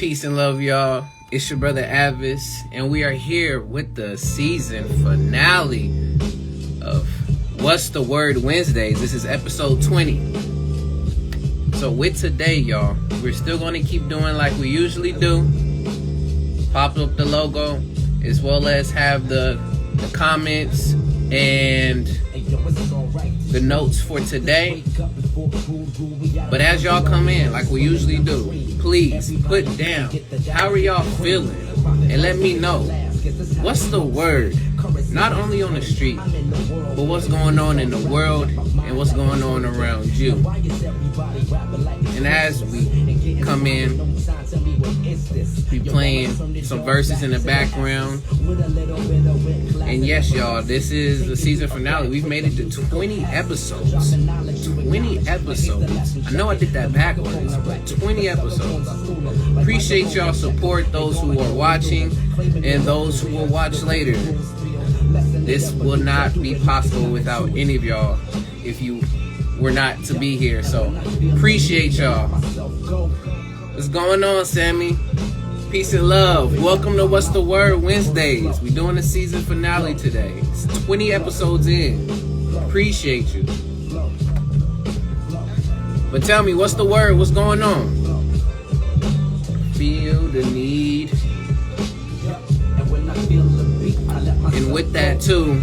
Peace and love, y'all. It's your brother A.D.V.I.S S, and we are here with the season finale of What's the Word Wednesdays. This is episode 20. So with today, y'all, we're still going to keep doing like we usually do. Pop up the logo, as well as have the comments and the notes for today. But as y'all come in, like we usually do, please put down how are y'all feeling and let me know what's the word, not only on the street, but what's going on in the world and what's going on around you. And as we come in, be playing some verses in the background. And yes, y'all, this is the season finale. We've made it to 20 episodes. 20 episodes. I know I did that backwards, but 20 episodes. Appreciate y'all support, those who are watching and those who will watch later. This will not be possible without any of y'all if you were not to be here. So appreciate y'all. What's going on, Sammy? Peace and love. Welcome to What's the Word Wednesdays. We're doing the season finale today. It's 20 episodes in. Appreciate you. But tell me, what's the word? What's going on? Feel the need. And with that too,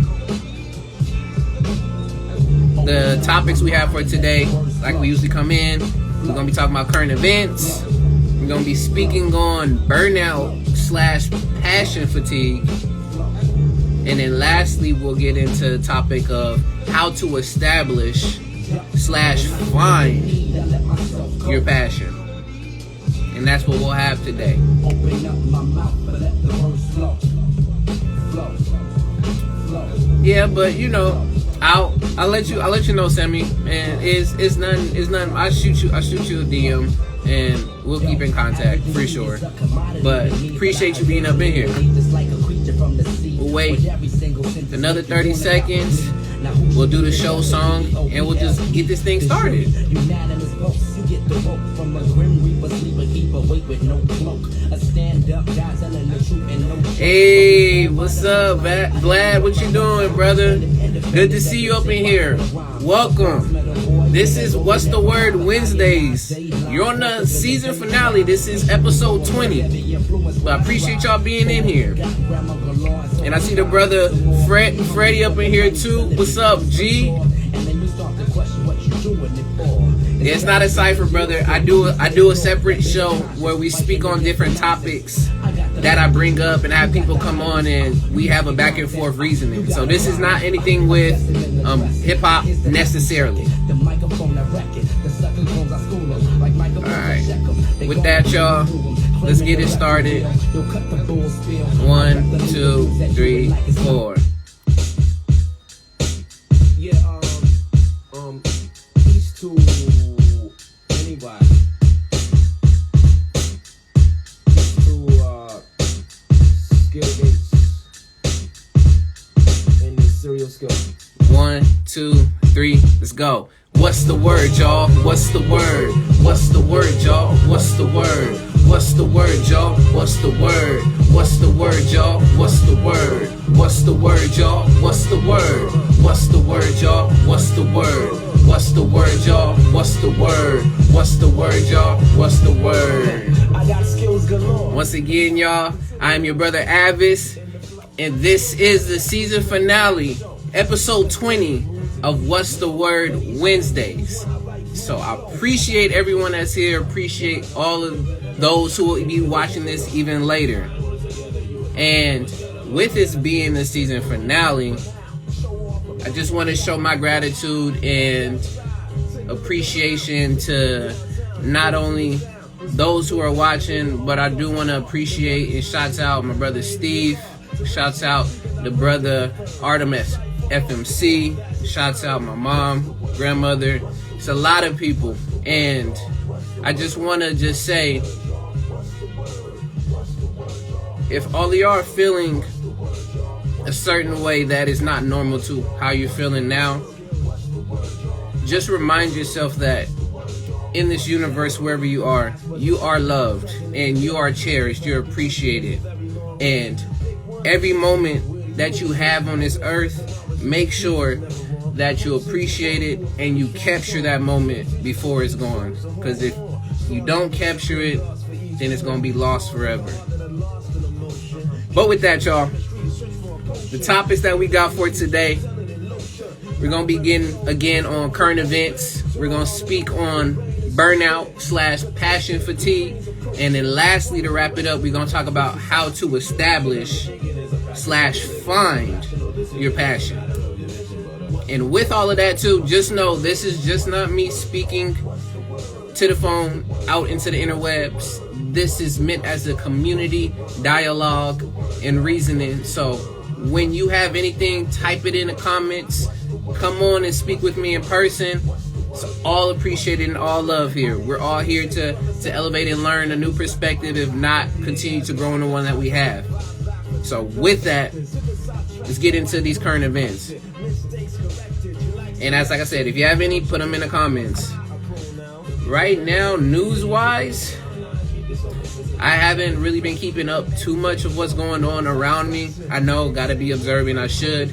the topics we have for today, like we usually come in, we're going to be talking about current events. We're going to be speaking on burnout / passion fatigue. And then lastly, we'll get into the topic of how to establish / find your passion. And that's what we'll have today. Yeah, but you know, I'll let you know, Sammy. And it's none. I shoot you a DM, and we'll keep in contact for sure. But appreciate you being up in here. We'll wait another 30 seconds. We'll do the show song, and we'll just get this thing started. Hey, what's up, Vlad? What you doing, brother? Good to see you up in here. Welcome. This is What's the Word Wednesdays. You're on the season finale. This is episode 20. But I appreciate y'all being in here. And I see the brother Freddie up in here too. What's up, G? Yeah, it's not a cipher, brother. I do a separate show where we speak on different topics that I bring up, and I have people come on and we have a back and forth reasoning. So this is not anything with hip hop necessarily. Alright. With that, y'all, let's get it started. 1, 2, 3, 4. Yeah, peace to anybody. Peace to Skill Gates and the serial skill. 1, 2, 3, let's go. What's the word, y'all? What's the word? What's the word, y'all? What's the word? What's the word, y'all? What's the word? What's the word, y'all? What's the word? What's the word, y'all? What's the word? What's the word, y'all? What's the word? What's the word, y'all? What's the word? What's the word, y'all? What's the word? I got skills galore. Once again, y'all, I am your brother A.D.V.I.S S, and this is the season finale, episode 20 of What's the Word Wednesdays. So I appreciate everyone that's here. Appreciate all of those who will be watching this even later. And with this being the season finale, I just want to show my gratitude and appreciation to not only those who are watching, but I do want to appreciate and shout out my brother Steve. Shouts out the brother Artemis FMC. Shouts out my mom, grandmother. It's a lot of people. And I just want to just say, if all of y'all are feeling a certain way that is not normal to how you're feeling now, just remind yourself that in this universe, wherever you are loved and you are cherished, you're appreciated. And every moment that you have on this earth, make sure that you appreciate it and you capture that moment before it's gone. Because if you don't capture it, then it's going to be lost forever. But with that, y'all, the topics that we got for today, we're going to be getting again on current events. We're going to speak on burnout / passion fatigue. And then lastly, to wrap it up, we're going to talk about how to establish / find your passion. And with all of that too, just know this is just not me speaking to the phone out into the interwebs. This is meant as a community dialogue and reasoning. So when you have anything, type it in the comments. Come on and speak with me in person. It's all appreciated and all love here. We're all here to elevate and learn a new perspective, if not continue to grow in the one that we have. So with that, let's get into these current events. And as like I said, if you have any, put them in the comments. Right now, news-wise, I haven't really been keeping up too much of what's going on around me. I know, gotta be observing, I should.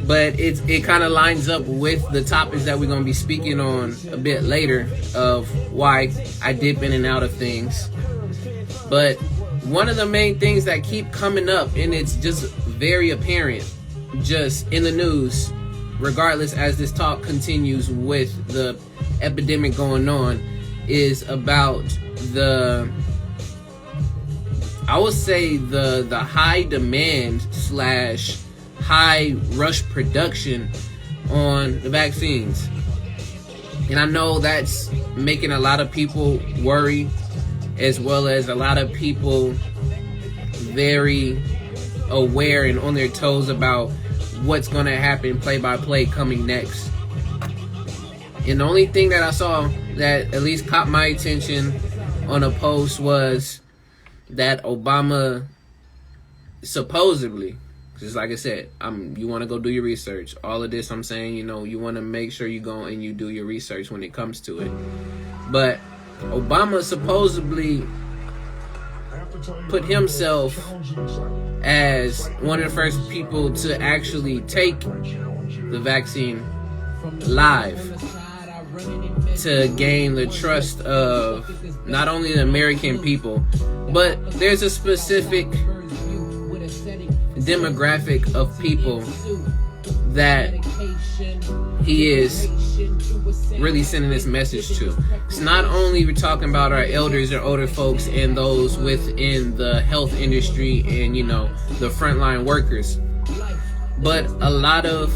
But it kind of lines up with the topics that we're going to be speaking on a bit later of why I dip in and out of things. But one of the main things that keep coming up, and it's just very apparent just in the news, regardless as this talk continues with the epidemic going on, is about I would say the high demand / high rush production on the vaccines. And I know that's making a lot of people worry, as well as a lot of people very aware and on their toes about what's going to happen play by play coming next. And the only thing that I saw that at least caught my attention on a post was that Obama supposedly, just like I said, you want to go do your research. All of this I'm saying, you want to make sure you go and you do your research when it comes to it. But Obama supposedly put himself as one of the first people to actually take the vaccine live to gain the trust of not only the American people, but there's a specific demographic of people that he is really sending this message to. It's not only we're talking about our elders or older folks and those within the health industry and the frontline workers, but a lot of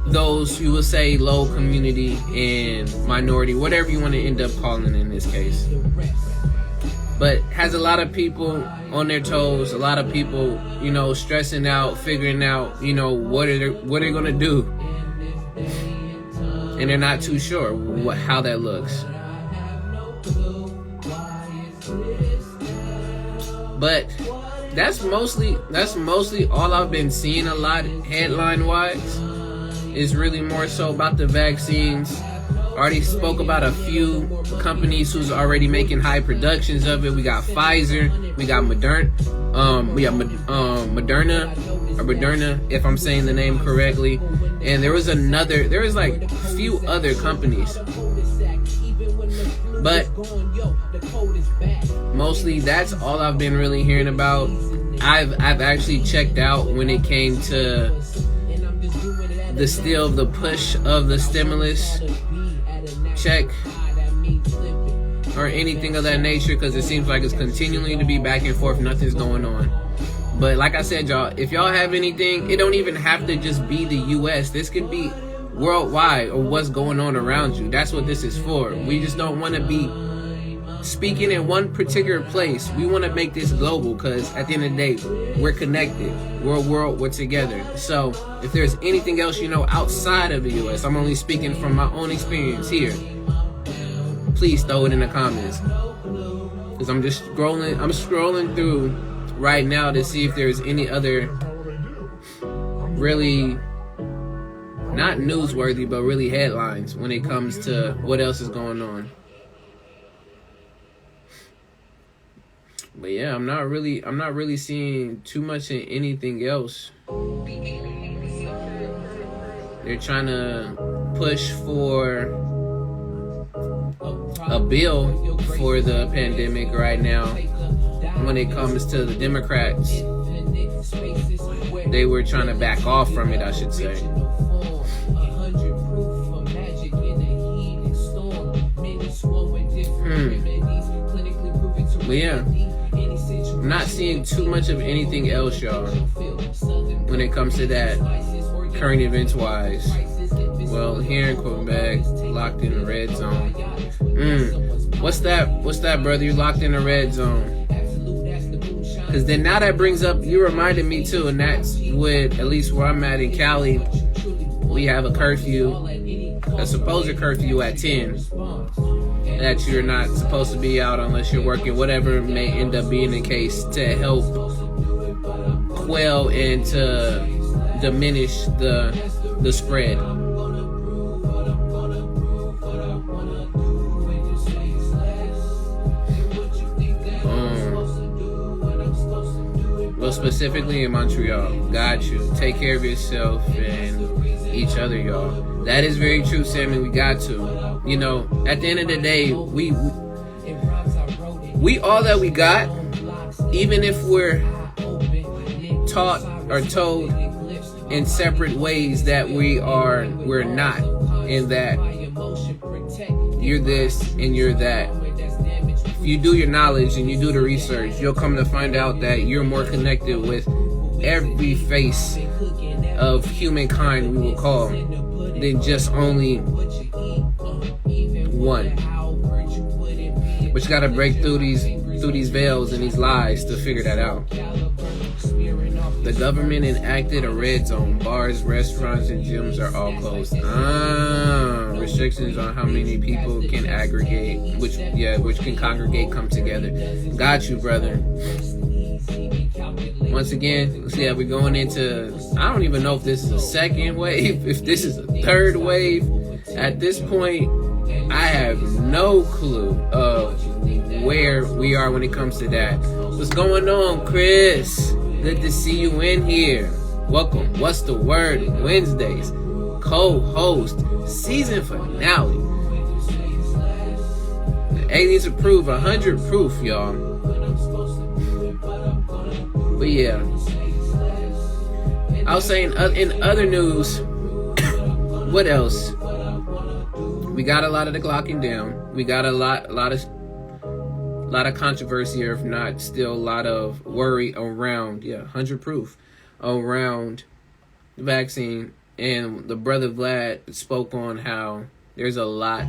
those, you will say, low community and minority, whatever you want to end up calling in this case. But has a lot of people on their toes, a lot of people, stressing out, figuring out, what are they going to do. And they're not too sure how that looks. But that's mostly all I've been seeing a lot headline-wise. Is really more so about the vaccines. Already spoke about a few companies who's already making high productions of it. We got Pfizer, we got Moderna, if I'm saying the name correctly. And there was like a few other companies. But mostly that's all I've been really hearing about. I've actually checked out when it came to the push of the stimulus check or anything of that nature, because it seems like it's continuing to be back and forth, nothing's going on. But like I said, y'all, if y'all have anything, it don't even have to just be the US. This could be worldwide or what's going on around you. That's what this is for. We just don't want to be speaking in one particular place. We want to make this global, because at the end of the day, we're connected. We're a world, we're together. So if there's anything else outside of the US, I'm only speaking from my own experience here, please throw it in the comments, because I'm scrolling through right now to see if there's any other really not newsworthy, but really headlines when it comes to what else is going on. But yeah, I'm not really seeing too much in anything else. They're trying to push for a bill for the pandemic right now. When it comes to the Democrats, they were trying to back off from it, I should say. But yeah, I'm not seeing too much of anything else, y'all, when it comes to that, current events wise. Well, here in Quebec, locked in the red zone. What's that, brother? You locked in the red zone. Because then now that brings up, you reminded me too, and that's with, at least where I'm at in Cali, we have a curfew, a supposed curfew at 10, that you're not supposed to be out unless you're working, whatever may end up being the case, to help quell and to diminish the spread. Well, specifically in Montreal, got you. Take care of yourself and each other, y'all. That is very true, Sammy. We got to. You know, at the end of the day, we all that we got, even if we're taught or told in separate ways that we're not, in that you're this and you're that. If you do your knowledge and you do the research, you'll come to find out that you're more connected with every face of humankind, we will call, than just only one. But you gotta break through these veils and these lies to figure that out. The government enacted a red zone. Bars, restaurants, and gyms are all closed. Restrictions on how many people can aggregate, which can congregate, come together. Got you, brother. Once again, yeah, we're going into, I don't even know if this is a second wave, if this is a third wave. At this point, I have no clue of where we are when it comes to that. What's going on, Chris? Good to see you in here. Welcome. What's the Word Wednesdays? Co-host, season finale. The aliens approve, 100 proof, y'all. But yeah, I was saying in other news, what else? We got a lot of the clocking down. We got a lot of controversy, or if not, still a lot of worry around, 100 proof, around the vaccine. And the brother Vlad spoke on how there's a lot,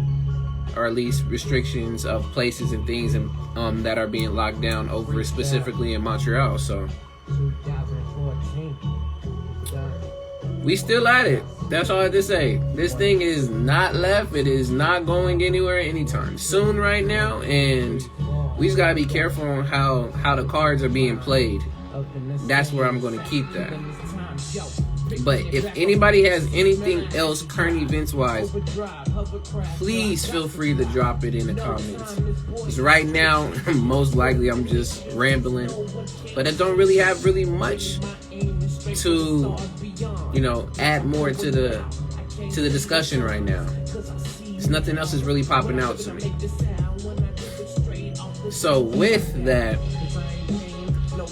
or at least restrictions of places and things that are being locked down over, specifically in Montreal. So we still at it. That's all I have to say. This thing is not left. It is not going anywhere anytime soon right now. And we just gotta be careful on how the cards are being played. That's where I'm gonna keep that. But if anybody has anything else current events wise, please feel free to drop it in the comments. Because right now, most likely I'm just rambling, but I don't really have much to, add more to the discussion right now. There's nothing else is really popping out to me. So with that,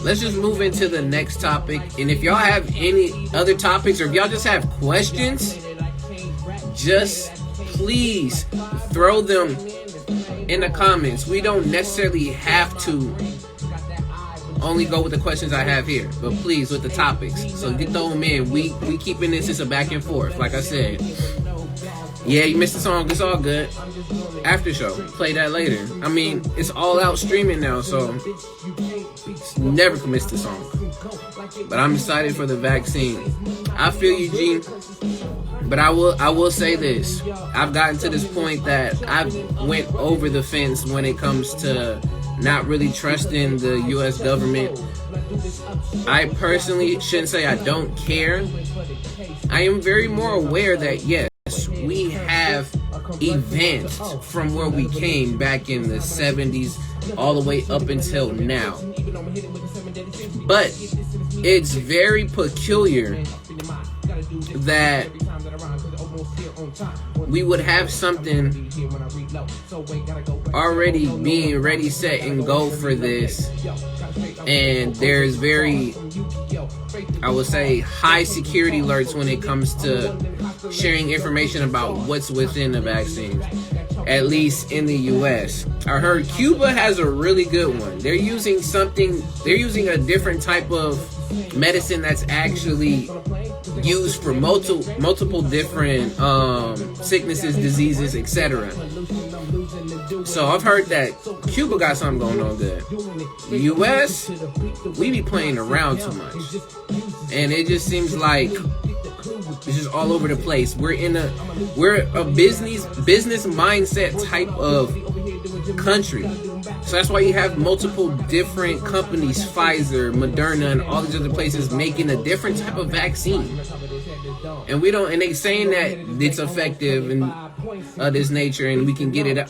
let's just move into the next topic. And if y'all have any other topics, or if y'all just have questions, just please throw them in the comments. We don't necessarily have to only go with the questions I have here, but please with the topics. So get them in. We keeping this as a back and forth. Like I said, yeah, you missed the song. It's all good. After show, play that later. I mean, it's all out streaming now, so never can miss the song. But I'm excited for the vaccine. I feel you, G. But I will say this. I've gotten to this point that I've went over the fence when it comes to not really trusting the U.S. government. I personally shouldn't say I don't care, I am very more aware that yes, we have events from where we came back in the 70s all the way up until now. But it's very peculiar that we would have something already being ready, set, and go for this, and there's very, I would say, high security alerts when it comes to sharing information about what's within the vaccine, at least in the US. I heard Cuba has a really good one. They're using a different type of medicine that's actually used for multiple different sicknesses, diseases, etc. So I've heard that Cuba got something going on good. The US, we be playing around too much, and it just seems like it's just all over the place. We're a business mindset type of country. So that's why you have multiple different companies, Pfizer, Moderna, and all these other places making a different type of vaccine. And they saying that it's effective and this nature, and we can get it up.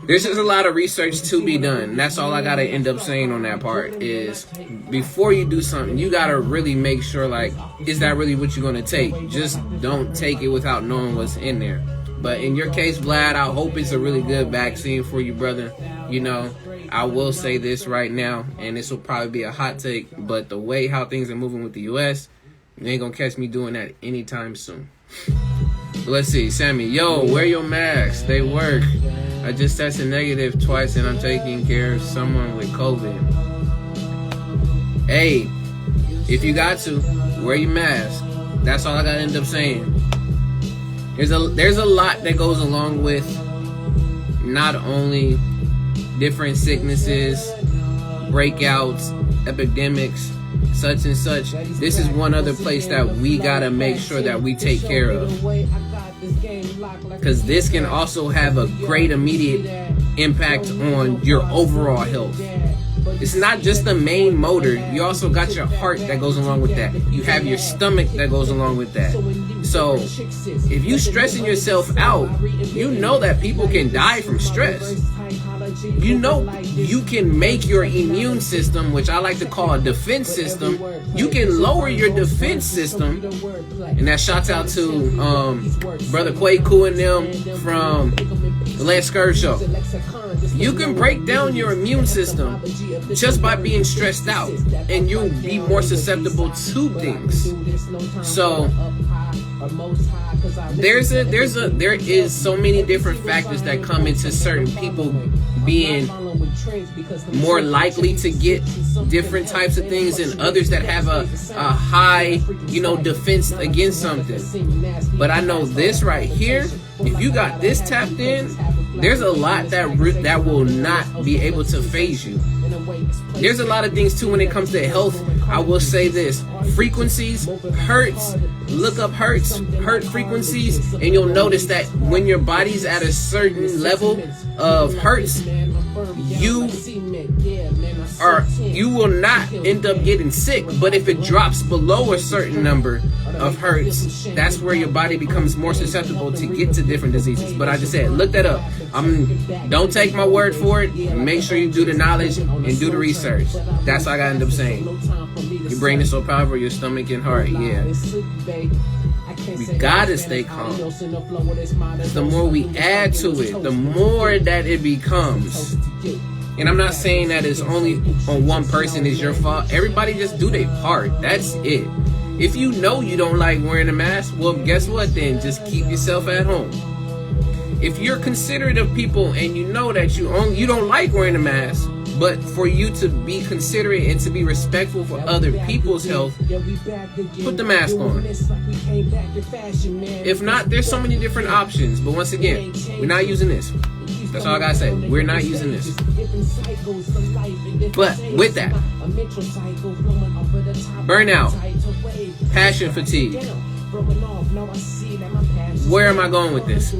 There's just a lot of research to be done. That's all I gotta end up saying on that part is, before you do something, you gotta really make sure, like, is that really what you're gonna take? Just don't take it without knowing what's in there. But in your case, Vlad, I hope it's a really good vaccine for you, brother. You know, I will say this right now, and this will probably be a hot take, but the way how things are moving with the US, you ain't gonna catch me doing that anytime soon. But let's see, Sammy, yo, wear your mask. They work. I just tested negative twice, and I'm taking care of someone with COVID. Hey, if you got to, wear your mask. That's all I gotta end up saying. There's a lot that goes along with not only different sicknesses, breakouts, epidemics, such and such. This is one other place that we gotta make sure that we take care of, because this can also have a great immediate impact on your overall health. It's not just the main motor. You also got your heart that goes along with that. You have your stomach that goes along with that. So if you stressing yourself out, you know that people can die from stress. You know you can make your immune system, which I like to call a defense system, you can lower your defense system. And that shouts out to Brother Kwaku and them from the Lance Scourge Show. You can break down your immune system just by being stressed out, and you'll be more susceptible to things. So there is so many different factors that come into certain people being more likely to get different types of things, and others that have a high, defense against something. But I know this right here, if you got this tapped in, there's a lot that will not be able to phase you. There's a lot of things too when it comes to health. I will say this: frequencies, hertz. Look up hurt frequencies, and you'll notice that when your body's at a certain level of hertz, you will not end up getting sick. But if it drops below a certain number of hertz, that's where your body becomes more susceptible to get to different diseases. But I just said, look that up. Don't take my word for it. Make sure you do the knowledge and do the research. That's what I gotta end up saying. Your brain is so powerful, your stomach and heart. Yeah. We gotta stay calm. The more we add to it, the more that it becomes. And I'm not saying that it's only on one person is your fault. Everybody just do their part. That's it. If you know you don't like wearing a mask, well, guess what then? Just keep yourself at home. If you're considerate of people and you know that you don't like wearing a mask, but for you to be considerate and to be respectful for other people's health, put the mask on. If not, there's so many different options. But once again, we're not using this. That's all I gotta say. We're not using this. But with that, burnout, passion fatigue. Where am I going with this?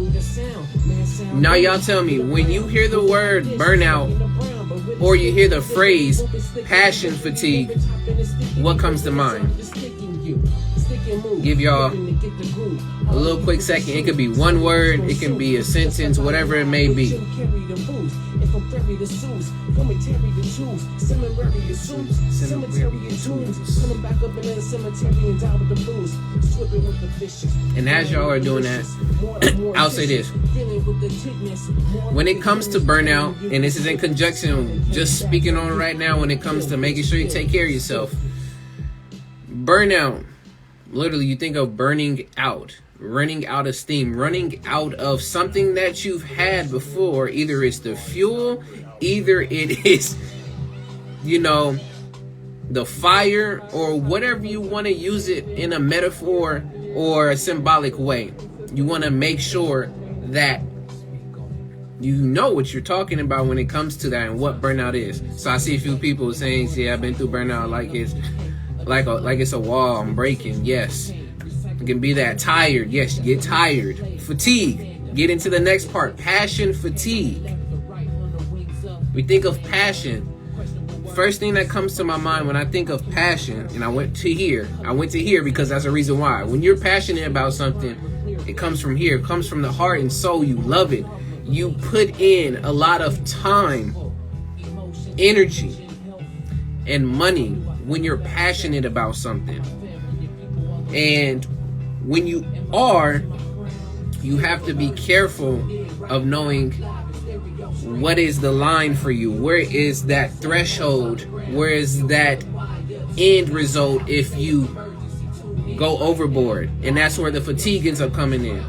Now y'all tell me, when you hear the word burnout or you hear the phrase passion fatigue, what comes to mind? give y'all a little quick second. It could be one word, it can be a sentence, whatever it may be. And as y'all are doing that, I'll say this. When it comes to burnout, and this is in conjunction, just speaking on it right now, when it comes to making sure you take care of yourself. Burnout, literally, you think of burning out, running out of steam, running out of something that you've had before. Either it's the fuel, either it is, the fire, or whatever you want to use it in a metaphor or a symbolic way. You want to make sure that you know what you're talking about when it comes to that and what burnout is. So I see a few people saying, "Yeah, I've been through burnout like it's a wall I'm breaking." Yes, it can be that. Tired. Yes, you get tired. Fatigue. Get into the next part. Passion, fatigue. We think of passion. First thing that comes to my mind when I think of passion, and I went to here because that's the reason why. When you're passionate about something, it comes from here. It comes from the heart and soul. You love it. You put in a lot of time, energy, and money when you're passionate about something. And when you are, you have to be careful of knowing what is the line for you. Where is that threshold? Where is that end result if you go overboard? And that's where the fatigue ends up coming in.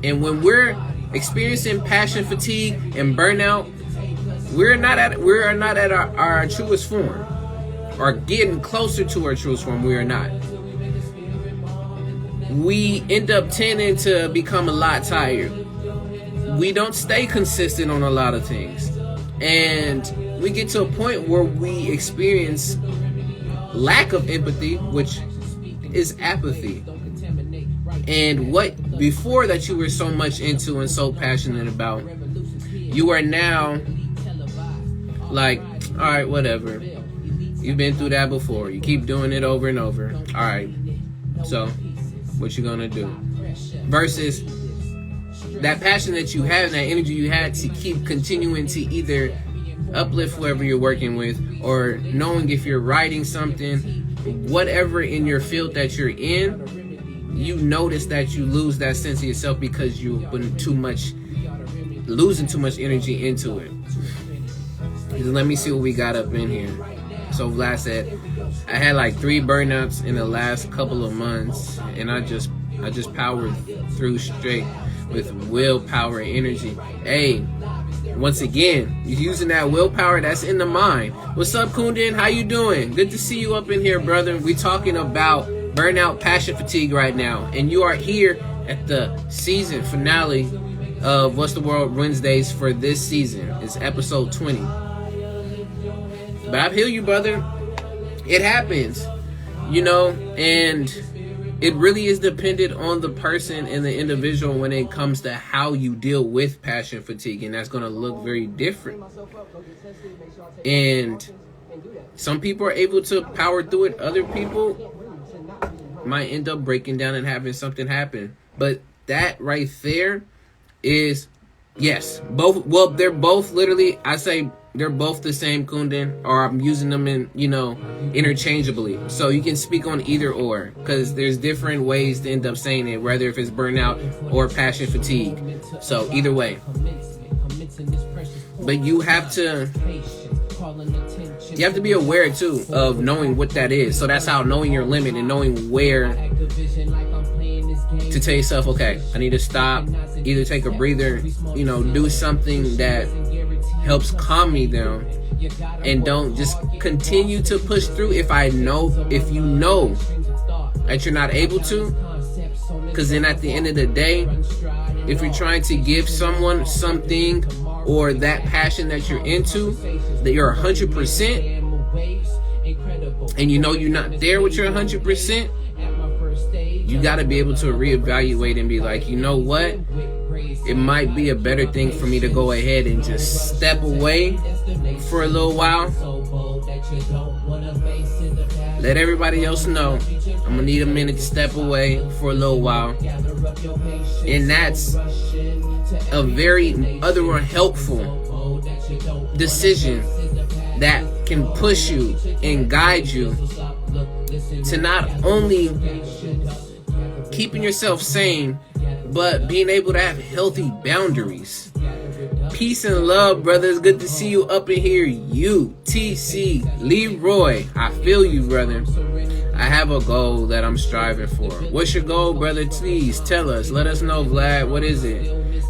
And when we're experiencing passion fatigue and burnout, we are not at our truest form, or getting closer to our truest form. We are not. We end up tending to become a lot tired. We don't stay consistent on a lot of things, and we get to a point where we experience lack of empathy, which is apathy. And what before that you were so much into and so passionate about, you are now like, all right, whatever. You've been through that before. You keep doing it over and over. All right, so what you gonna do? Versus that passion that you had and that energy you had to keep continuing to either uplift whoever you're working with, or knowing if you're writing something, whatever in your field that you're in, you notice that you lose that sense of yourself because you've been losing too much energy into it. Let me see what we got up in here. So Vlad said, I had like 3 burnouts in the last couple of months, and I just powered through straight with willpower and energy. Hey, once again, you're using that willpower that's in the mind. What's up, Kundin? How you doing? Good to see you up in here, brother. We talking about burnout, passion, fatigue right now, and you are here at the season finale of What's the World Wednesdays for this season. It's episode 20. But I feel you, brother. It happens, and it really is dependent on the person and the individual when it comes to how you deal with passion fatigue, and that's going to look very different. And some people are able to power through it. Other people might end up breaking down and having something happen. But that right there is, yes, both. Well, they're both literally, I say they're both the same, Kundin, or I'm using them in, interchangeably. So you can speak on either or, because there's different ways to end up saying it, whether if it's burnout or passion fatigue. So either way. But you have to be aware too of knowing what that is. So that's how knowing your limit and knowing where to tell yourself, okay, I need to stop, either take a breather, do something that helps calm me down, and don't just continue to push through if you know that you're not able to. Because then at the end of the day, if you're trying to give someone something or that passion that you're into, that you're 100%, and you're not there with your 100%, you got to be able to reevaluate and be like, you know what? It might be a better thing for me to go ahead and just step away for a little while Let everybody else know I'm gonna need a minute to step away for a little while. And that's a very other helpful decision that can push you and guide you to not only keeping yourself sane, but being able to have healthy boundaries. Peace and love, brother. It's good to see you up in here. UTC Leroy. I feel you, brother. I have a goal that I'm striving for. What's your goal, brother? Please tell us. Let us know, Vlad. What is it?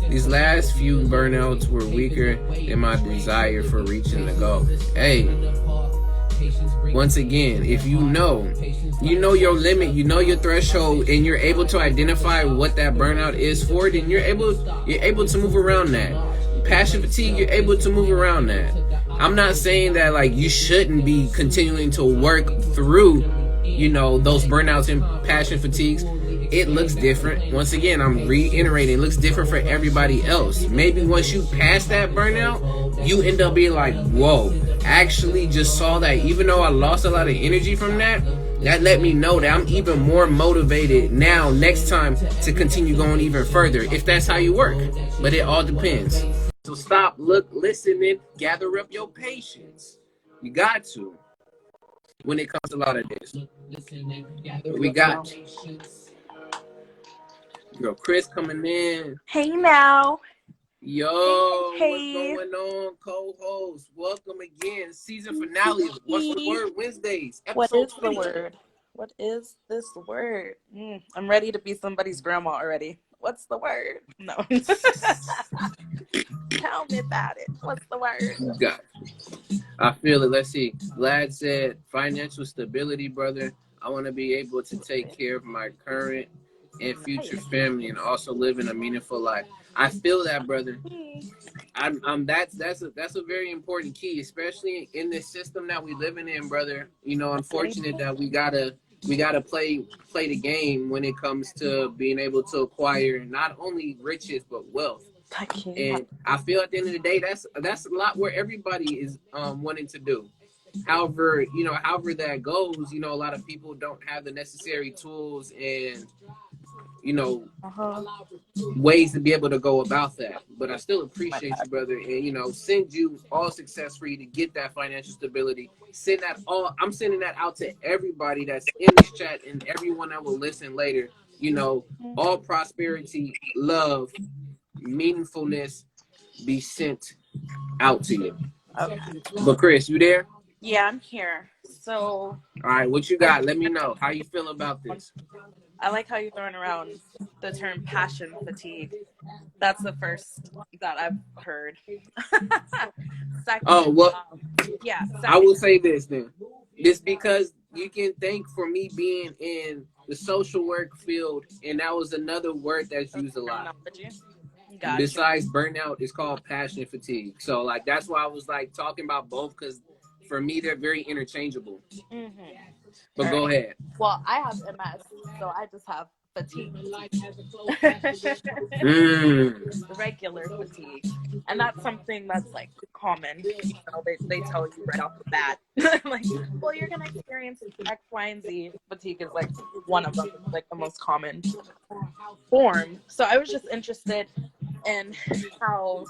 These last few burnouts were weaker than my desire for reaching the goal. Hey, once again, if you know your limit, you know your threshold, and you're able to identify what that burnout is for, then you're able to move around that. Passion fatigue, you're able to move around that. I'm not saying that like you shouldn't be continuing to work through, those burnouts and passion fatigues. It looks different. Once again, I'm reiterating, it looks different for everybody else. Maybe once you pass that burnout, you end up being like, whoa, I actually just saw that even though I lost a lot of energy from that let me know that I'm even more motivated now next time to continue going even further, if that's how you work. But it all depends. So stop, look, listening, gather up your patience. You got to when it comes to a lot of this. We got girl Chris coming in. Hey now. Yo, Hey. What's going on, co-host? Welcome again. Season finale of What's the Word Wednesdays. What Episode is 20. the word? What is this word? I'm ready to be somebody's grandma already. What's the word? No. Tell me about it. What's the word? You got it. I feel it. Let's see. Vlad said financial stability, brother. I want to be able to take care of my current and future family and also live in a meaningful life. I feel that, brother. That's a very important key, especially in this system that we living in, brother. Unfortunate that we gotta play the game when it comes to being able to acquire not only riches but wealth. And I feel at the end of the day, that's a lot where everybody is wanting to do. However, however that goes, a lot of people don't have the necessary tools and ways to be able to go about that. But I still appreciate you, brother, and send you all success for you to get that financial stability. I'm sending that out to everybody that's in this chat and everyone that will listen later. All prosperity, love, meaningfulness be sent out to you. Okay. But Chris, you there? Yeah, I'm here. So all right, what you got? Let me know how you feel about this. I like how you're throwing around the term passion fatigue. That's the first that I've heard. Second, I will say this then. This because you can thank for me being in the social work field, and that was another word that's used a lot. Gotcha. Besides burnout, it's called passion fatigue. So like that's why I was like talking about both, because for me they're very interchangeable. Mm-hmm. But go ahead. Well, I have MS, so I just have fatigue. Regular fatigue. And that's something that's like common. They tell you right off the bat. Like, well, you're gonna experience X, Y, and Z. Fatigue is like one of them. It's like the most common form. So I was just interested in how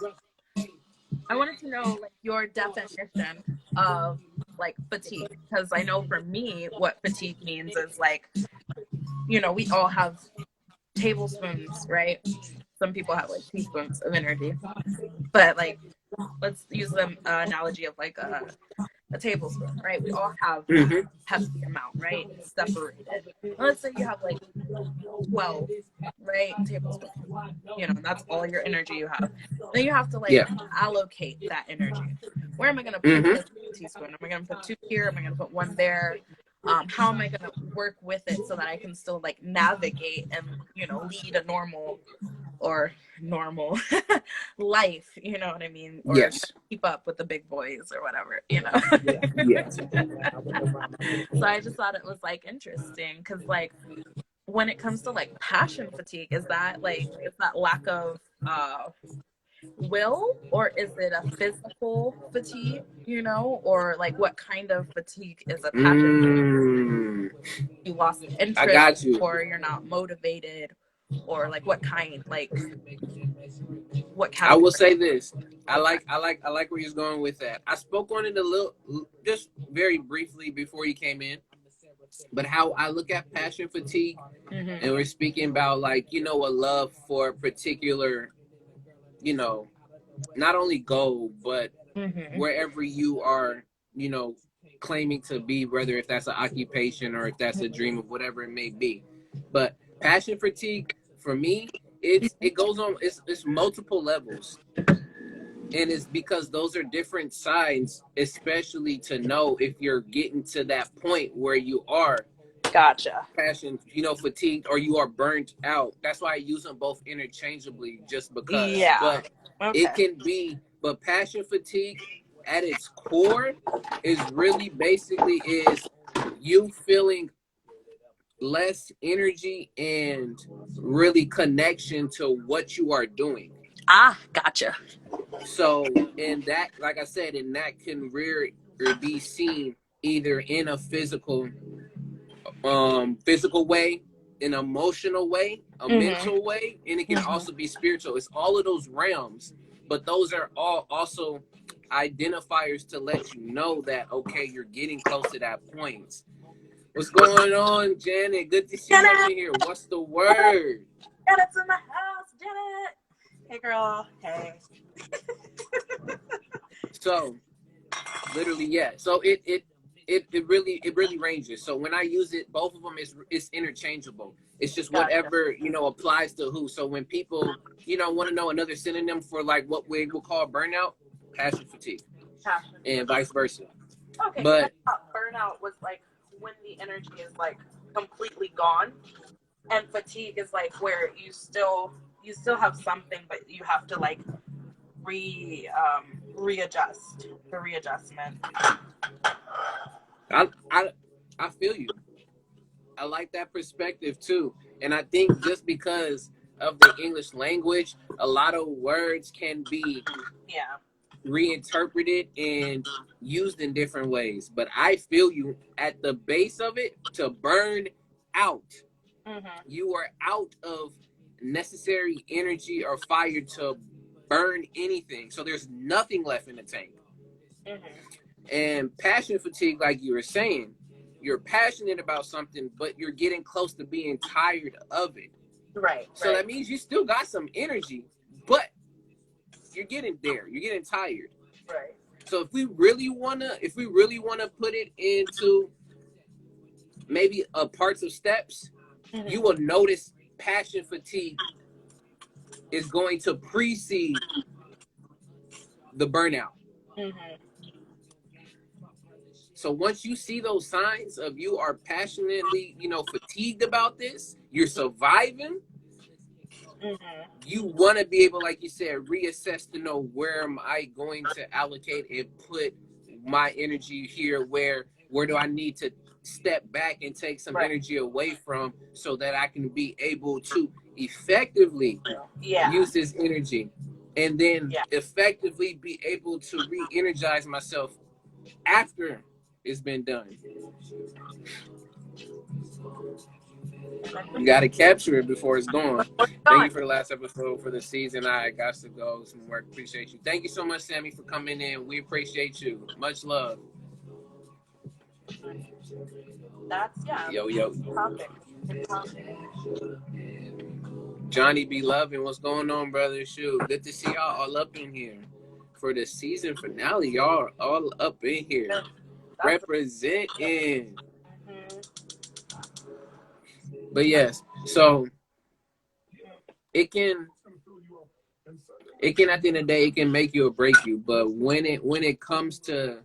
I wanted to know like your definition of like fatigue, because I know for me what fatigue means is like, we all have tablespoons, right? Some people have like teaspoons of energy, but like let's use the analogy of like a tablespoon, right? We all have that hefty amount, right? Separated. Let's say you have like 12, right, tablespoons. That's all your energy you have. Then you have to like allocate that energy. Where am I going to put this teaspoon? Am I going to put 2 here? Am I going to put 1 there? How am I going to work with it so that I can still like navigate and, lead a normal life, you know what I mean? Or keep up with the big boys or whatever, Yes. So I just thought it was like interesting because like when it comes to like passion fatigue, is that lack of will, or is it a physical fatigue, or like what kind of fatigue is a passion? You lost I interest, got you. or you're not motivated, or like what kind, like what I will category? say this. I Okay. like where you're going with that. I spoke on it a little, just very briefly before you came in. But how I look at passion fatigue, and we're speaking about like a love for a particular, you know, not only goal, but Mm-hmm. wherever you are, you know, claiming to be, whether if that's an occupation or if that's a dream of whatever it may be. But passion fatigue for me, it goes on. It's multiple levels, and it's because those are different signs, especially to know if you're getting to that point where you are Gotcha. passion, fatigued, or you are burnt out. That's why I use them both interchangeably, just because. Yeah. But it Okay. can be, but passion fatigue at its core is really basically is you feeling less energy and really connection to what you are doing. Ah, gotcha. So, and that, like I said, and that can rear or be seen either in a physical way, an emotional way, a Mm-hmm. mental way, and it can Mm-hmm. also be spiritual. It's all of those realms, but those are all also identifiers to let you know that okay, you're getting close to that point. What's going on, Janet? Good to see you up Janet, in here. What's the word? Janet's in the house. Janet. Hey, girl. Hey. So literally, yeah. So it really ranges. So when I use it, both of them is it's interchangeable. It's just Gotcha. whatever applies to who. So when people want to know another synonym for like what we will call burnout, passion fatigue, Passion. and vice versa. Okay, because I But thought burnout was like when the energy is like completely gone, and fatigue is like where you still have something, but you have to like readjust the readjustment. I I feel you. I like that perspective too. And I think just because of the English language, a lot of words can be Yeah. reinterpreted and used in different ways. But I feel you at the base of it to burn out. Mhm. You are out of necessary energy or fire to burn anything. So there's nothing left in the tank. Mhm. And passion fatigue, like you were saying, you're passionate about something, but you're getting close to being tired of it. Right. So Right. that means you still got some energy, but you're getting there. You're getting tired. Right. So if we really wanna put it into maybe parts of steps, you Mhm. will notice passion fatigue is going to precede the burnout. Mhm. So once you see those signs of you are passionately, fatigued about this, you're surviving, Mhm. you want to be able, like you said, reassess to know where am I going to allocate and put my energy here, where do I need to step back and take some Right. energy away from so that I can be able to effectively Yeah. use this energy and then Yeah. effectively be able to re-energize myself after it's been done. You got to capture it before it's gone. Before it's Thank gone. you for the last episode for the season. I got to go some work. Appreciate you. Thank you so much, Sammy, for coming in. We appreciate you. Much love. That's Yo, good yo. topic. Good topic. Johnny be loving. What's going on, brother? Shoot. Good to see y'all all up in here for the season finale. Y'all all up in here. That's Representing. mhm. But yes, so it can at the end of the day it can make you or break you. But when it comes to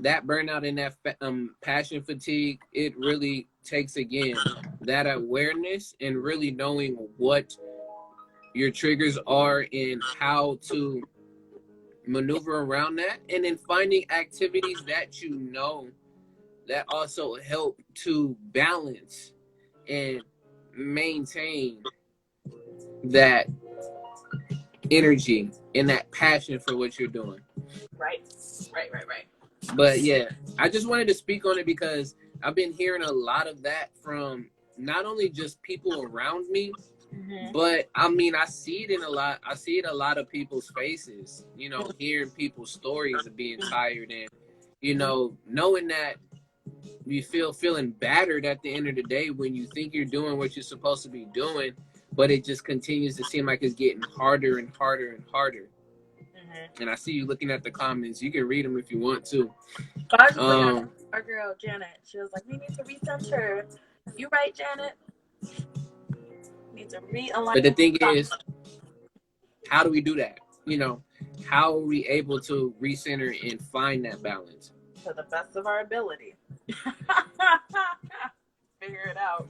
that burnout and that passion fatigue, it really takes again that awareness and really knowing what your triggers are and how to maneuver around that, and then finding activities that that also help to balance and maintain that energy and that passion for what you're doing. Right. But yeah, I just wanted to speak on it because I've been hearing a lot of that from not only just people around me, but I mean, I see it in a lot of people's faces, you know, hearing people's stories of being tired and, you know, knowing that you feeling battered at the end of the day when you think you're doing what you're supposed to be doing, but it just continues to seem like it's getting harder and harder and harder. And I see you looking at the comments. You can read them if you want to. But I was just looking at our girl Janet. She was like, "We need to recenter." You right, Janet? Need to realign. But the thing is, how do we do that? You know, how are we able to recenter and find that balance? To the best of our ability. Figure it out.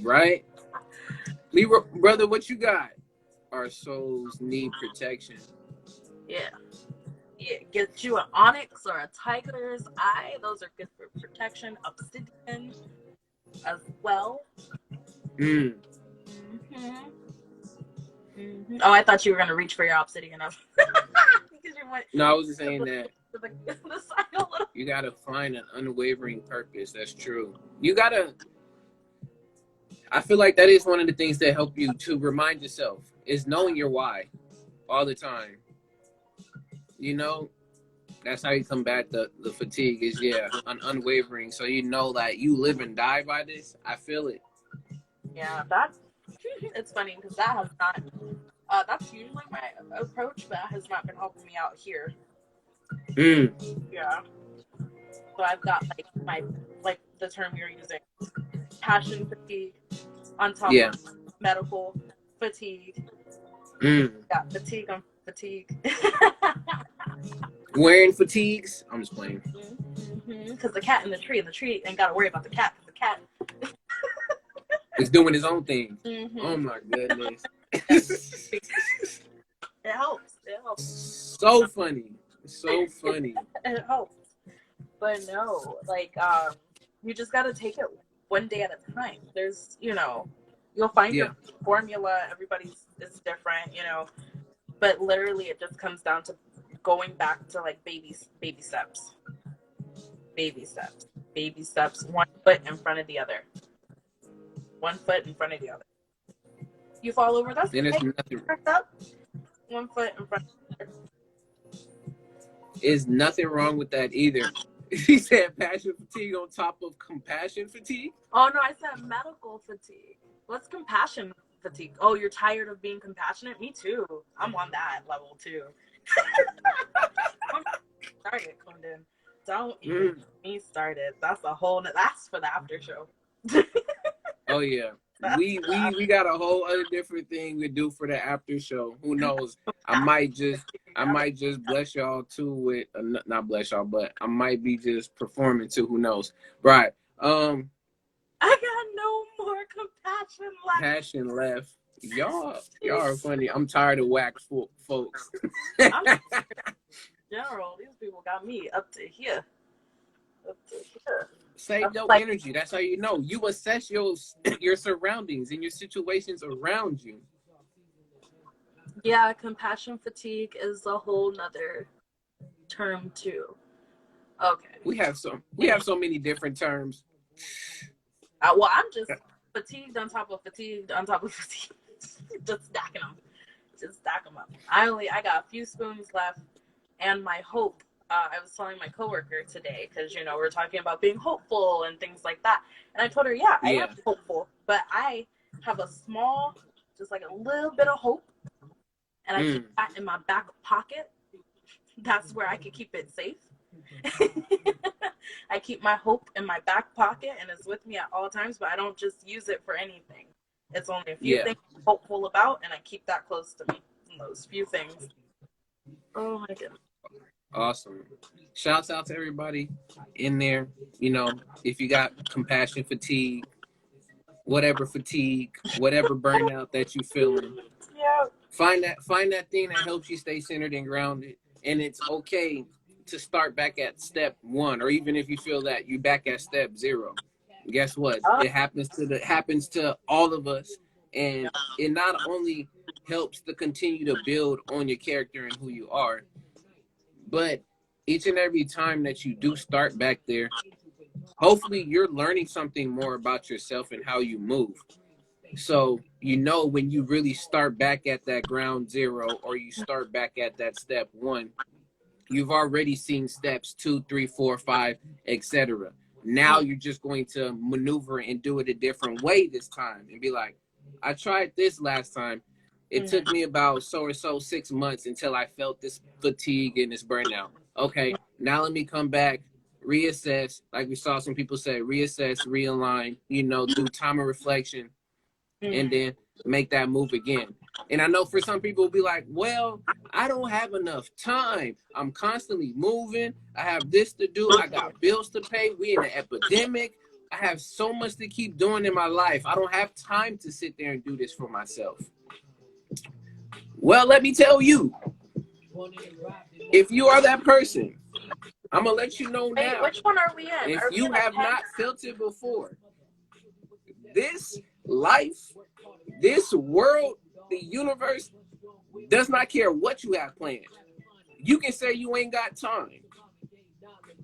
Right? Leroy, brother, what you got? Our souls need protection. Yeah. Get you an onyx or a tiger's eye. Those are good for protection. Obsidian as well. Oh, I thought you were gonna reach for your obsidian. No, I was just saying that the side a little. you gotta find an unwavering purpose. That's true. You gotta. I feel like that is one of the things that help you to remind yourself is knowing your why all the time. You know, that's how you combat the fatigue is, unwavering. So you know that you live and die by this. I feel it. Yeah, it's funny because that has not, that's usually my approach, but that has not been helping me out here. Yeah. So I've got like the term you're using, passion fatigue on top of medical fatigue. Got fatigue on fatigue. Wearing fatigues? I'm just playing. Because the cat in the tree ain't got to worry about the cat. The cat is doing his own thing. Oh my goodness. It helps. So funny. It helps. But no, you just got to take it one day at a time. There's, you'll find your formula. Everybody's is different, but literally it just comes down to going back to baby steps. Baby steps. 1 foot in front of the other. 1 foot in front of the other. You fall over, that's then it's nothing. Up. 1 foot in front of the other. There's nothing wrong with that either. He said passion fatigue on top of compassion fatigue? Oh no, I said medical fatigue. What's compassion fatigue? Oh, you're tired of being compassionate? Me too. I'm on that level too. Started, Clinton. Don't even get me started. That's for the after show. Oh yeah. We got a whole other different thing we do for the after show. Who knows? I might just bless y'all too with not bless y'all, but I might be just performing too. Who knows? Right. I got no more compassion left. Passion left. Y'all are funny. I'm tired of whack folks. General, these people got me up to here. Save your energy. That's how you know. You assess your surroundings and your situations around you. Yeah, compassion fatigue is a whole nother term too. Okay. We have so many different terms. Well, I'm just fatigued on top of fatigue on top of fatigue. Just stacking them up. I got a few spoons left, and my hope. I was telling my coworker today because we're talking about being hopeful and things like that, and I told her, I am hopeful, but I have a small, just like a little bit of hope, and I keep that in my back pocket. That's where I can keep it safe. I keep my hope in my back pocket, and it's with me at all times, but I don't just use it for anything. It's only a few things I'm hopeful about, and I keep that close to me. Those few things. Oh my goodness. Awesome. Shouts out to everybody in there. If you got compassion fatigue, whatever burnout that you feeling. Yeah. Find that thing that helps you stay centered and grounded. And it's okay to start back at step 1, or even if you feel that you're back at step 0. Guess what? It happens to all of us, and it not only helps to continue to build on your character and who you are. But each and every time that you do start back there, hopefully you're learning something more about yourself and how you move. So, when you really start back at that ground zero, or you start back at that step one, you've already seen steps 2, 3, 4, 5, etc. Now you're just going to maneuver and do it a different way this time and be like, I tried this last time. It took me about so or so 6 months until I felt this fatigue and this burnout. Okay, now let me come back, reassess. Like we saw some people say, reassess, realign, do time of reflection, and then make that move again. And I know for some people will be like, well, I don't have enough time. I'm constantly moving. I have this to do. I got bills to pay. We in an epidemic. I have so much to keep doing in my life. I don't have time to sit there and do this for myself. Well, let me tell you, if you are that person, I'm going to let you know now. Which one are we in? If you have not felt it before, this life, this world, the universe does not care what you have planned. You can say you ain't got time.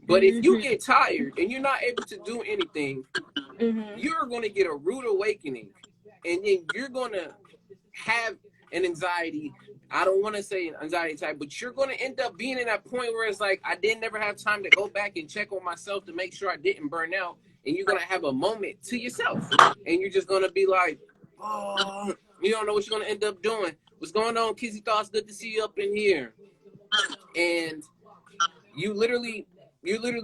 But if you get tired and you're not able to do anything, you're going to get a rude awakening. And then you're going to have an anxiety. I don't want to say an anxiety type, but you're going to end up being in that point where it's like, I didn't never have time to go back and check on myself to make sure I didn't burn out. And you're going to have a moment to yourself. And you're just going to be like, oh, you don't know what you're going to end up doing. What's going on, Kizzy Thoughts? Good to see you up in here. And you literally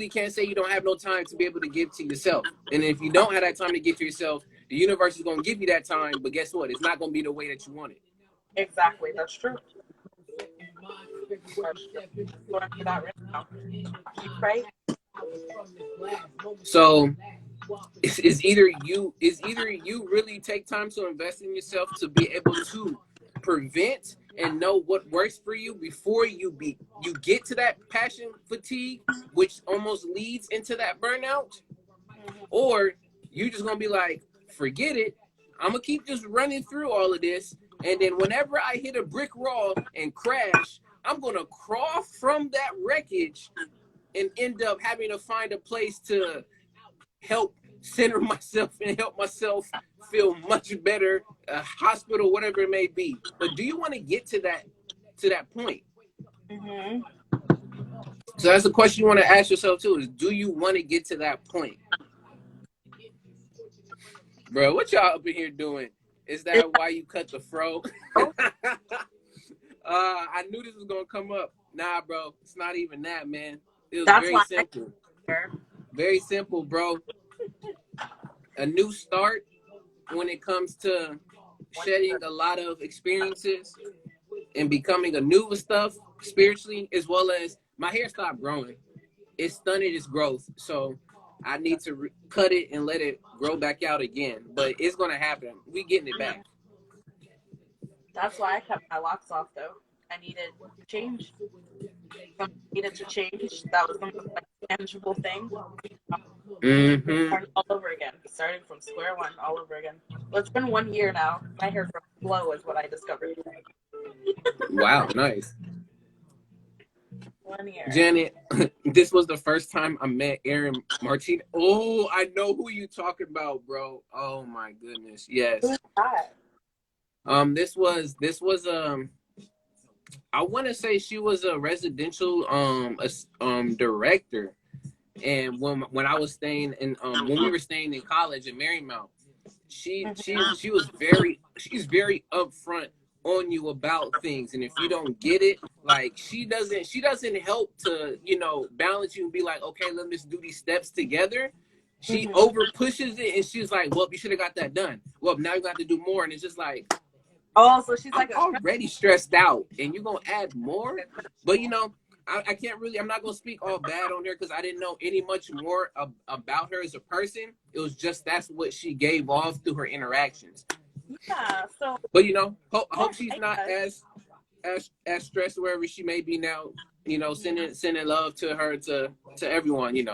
can't say you don't have no time to be able to give to yourself. And if you don't have that time to give to yourself, the universe is going to give you that time. But guess what? It's not going to be the way that you want it. Exactly. That's true. Right? So is either you really take time to invest in yourself to be able to prevent and know what works for you before you get to that passion fatigue, which almost leads into that burnout, or you just gonna be like, forget it, I'm gonna keep just running through all of this, and then whenever I hit a brick wall and crash, I'm gonna crawl from that wreckage and end up having to find a place to help center myself and help myself feel much better, a hospital, whatever it may be. But do you want to get to that point? So that's the question you want to ask yourself too, is do you want to get to that point? Bro, what y'all up in here doing? Is that why you cut the fro? I knew this was going to come up. Nah, bro, it's not even that, man. It was very simple. Very simple, bro. A new start when it comes to shedding a lot of experiences and becoming a new stuff spiritually, as well as my hair stopped growing. It stunted its growth. So I need to cut it and let it grow back out again. But it's going to happen. We getting it back. That's why I cut my locks off, though. I needed change. Something needed to change. That was the most tangible thing. All over again, starting from square one, all over again. Well, it's been 1 year now. My hair grows slow, is what I discovered today. Wow, nice. 1 year. Janet, this was the first time I met Aaron Martinez. Oh, I know who you talking about, bro. Oh my goodness, yes. Who's that? This was I want to say she was a residential director. And when I was staying in when we were staying in college in Marymount, she's very upfront on you about things. And if you don't get it, like she doesn't help to, balance you and be like, okay, let me just do these steps together. She over pushes it and she's like, well, you should have got that done. Well, now you got to do more. And it's just like, oh, so she's like already stressed out and you're going to add more. But I can't really, I'm not going to speak all bad on her because I didn't know any much more about her as a person. It was just, that's what she gave off through her interactions. Yeah, so. But, hope she's not as stressed wherever she may be now, sending love to her, to everyone, You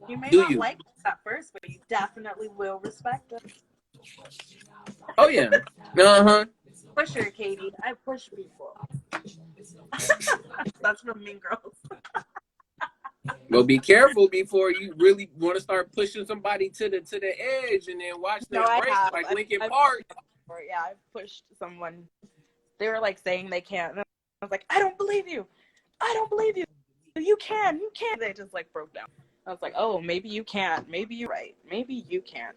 may not like us at first, but you definitely will respect us. Oh, yeah. Uh-huh. Pusher, Katie. I push people. That's from Mean Girls. Well, be careful before you really want to start pushing somebody to the edge and then watch No, them I break have. like Linkin I've Park. yeah, I've pushed someone. They were like saying they can't. And I was like, I don't believe you. I don't believe you. You can. You can. They just like broke down. I was like, oh, maybe you can't. Maybe you're right. Maybe you can't.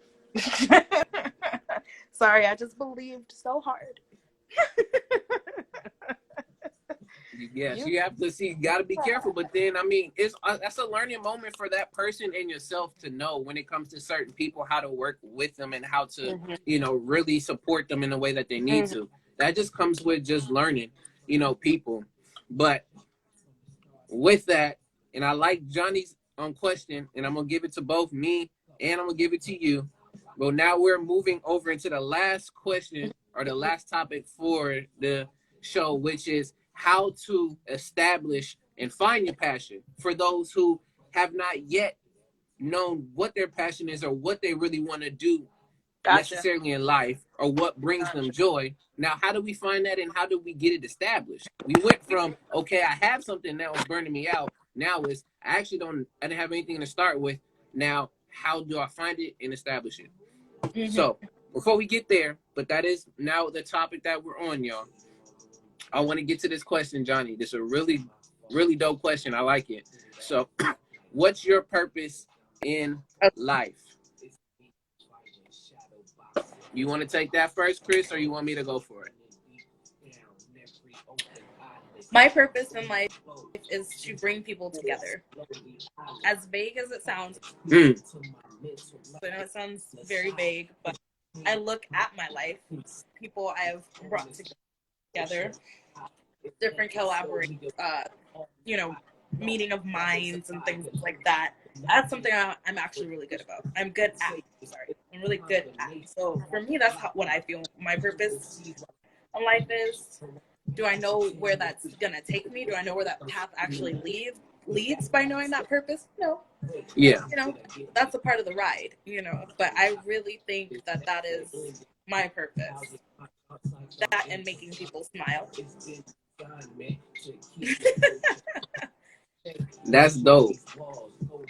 Sorry, I just believed so hard. Yes, you have to see. You got to be careful. But then, I mean, it's that's a learning moment for that person and yourself to know when it comes to certain people how to work with them and how to, really support them in the way that they need to. That just comes with just learning, people. But with that, and I like Johnny's question, and I'm gonna give it to both me and I'm gonna give it to you. But now we're moving over into the last question or the last topic for the show, which is how to establish and find your passion for those who have not yet known what their passion is or what they really want to do necessarily in life or what brings them joy. Now, how do we find that and how do we get it established? We went from, okay, I have something that was burning me out. Now it's, I didn't have anything to start with. Now, how do I find it and establish it? So before we get there, but that is now the topic that we're on, y'all. I want to get to this question, Johnny. This is a really, really dope question. I like it. So what's your purpose in life? You want to take that first, Chris, or you want me to go for it? My purpose in life is to bring people together. As vague as it sounds, I know it sounds very vague, but I look at my life, people I have brought together, different collaboration, meeting of minds and things like that. That's something I'm actually really good about. I'm really good at. So for me, that's what I feel my purpose in life is. Do I know where that's gonna take me? Do I know where that path actually leads by knowing that purpose? No. Yeah. That's a part of the ride, But I really think that is my purpose. That and making people smile. That's dope.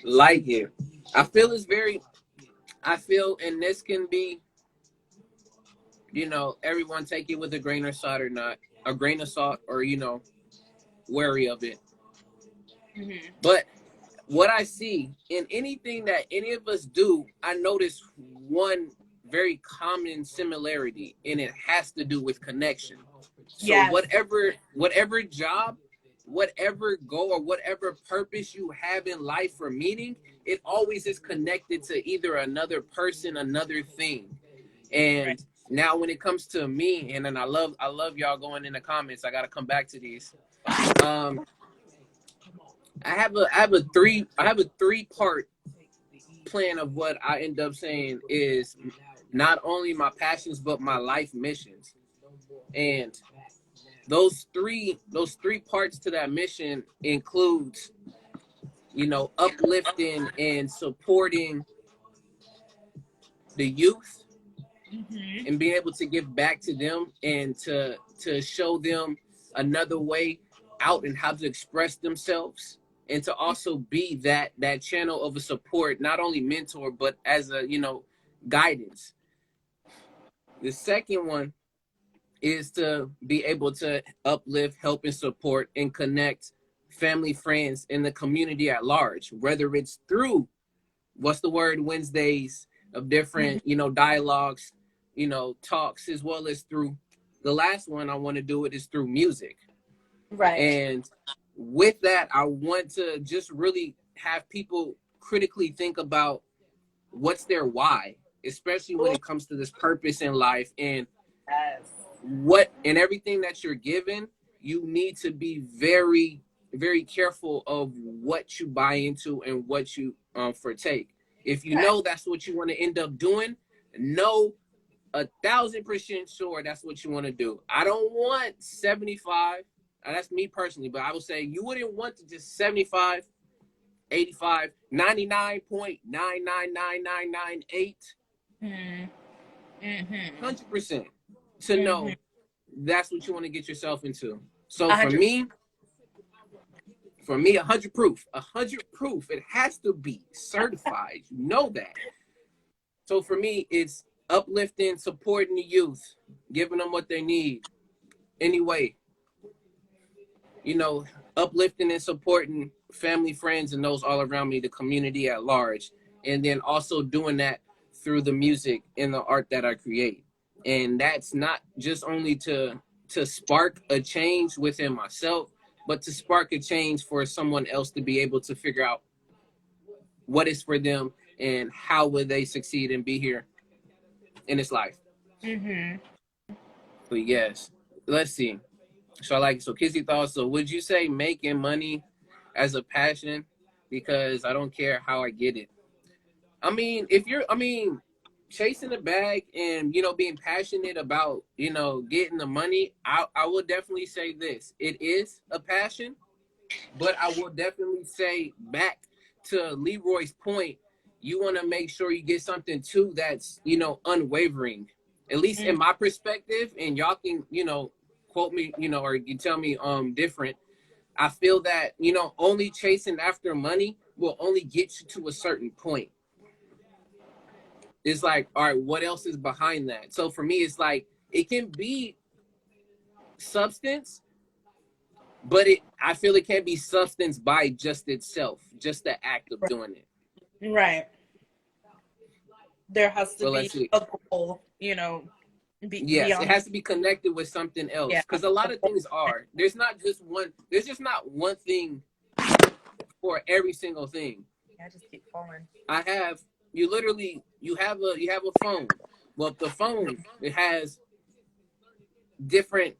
Like it. I feel, and this can be, everyone take it with a grain of salt or not, a grain of salt or, wary of it. But what I see in anything that any of us do, I notice one very common similarity, and it has to do with connection. So yes. whatever job, whatever goal, or whatever purpose you have in life for meaning, it always is connected to either another person, another thing. And now when it comes to me, and then I love y'all going in the comments. I gotta come back to these. I have a three-part plan of what I end up saying is not only my passions but my life missions. And those three parts to that mission includes, uplifting and supporting the youth, and being able to give back to them and to show them another way out and how to express themselves, and to also be that channel of a support, not only mentor but as a guidance. The second one is to be able to uplift, help, and support and connect family, friends, and the community at large, whether it's through What's the Word Wednesdays of different dialogues, talks, as well as through the last one I want to do it is through music. Right. And with that, I want to just really have people critically think about what's their why, especially when it comes to this purpose in life, and what and everything that you're given. You need to be very, very careful of what you buy into and what you partake. If you know that's what you want to end up doing, know 1,000% sure that's what you want to do. I don't want 75. That's me personally, but I would say you wouldn't want to just 75, 85, 99.999998, 100% to know that's what you want to get yourself into. So 100. for me, 100 proof, 100 proof. It has to be certified. You know that. So for me, it's uplifting, supporting the youth, giving them what they need. Anyway, you know, uplifting and supporting family, friends, and those all around me, the community at large, and then also doing that through the music and the art that I create. And that's not just only to spark a change within myself, but to spark a change for someone else to be able to figure out what is for them and how will they succeed and be here in this life. Mm-hmm. But yes, let's see. So Kizzy thoughts. So would you say making money as a passion? Because I don't care how I get it. I mean, chasing the bag and being passionate about getting the money. I will definitely say this. It is a passion, but I will definitely say back to Leroy's point. You want to make sure you get something too that's unwavering. At least in my perspective, and y'all can quote me or you can tell me different. I feel that only chasing after money will only get you to a certain point. It's like, all right, what else is behind that? So for me, it's like it can be substance, but I feel it can't be substance by just itself, just the act of doing it. Right. There has to But be let's see. a goal, Yes, it beyond. has to be connected with something Yeah. else. Because a lot of things are. There's just not one thing for every single thing. I just keep falling. I have you have a phone. Well, the phone, it has different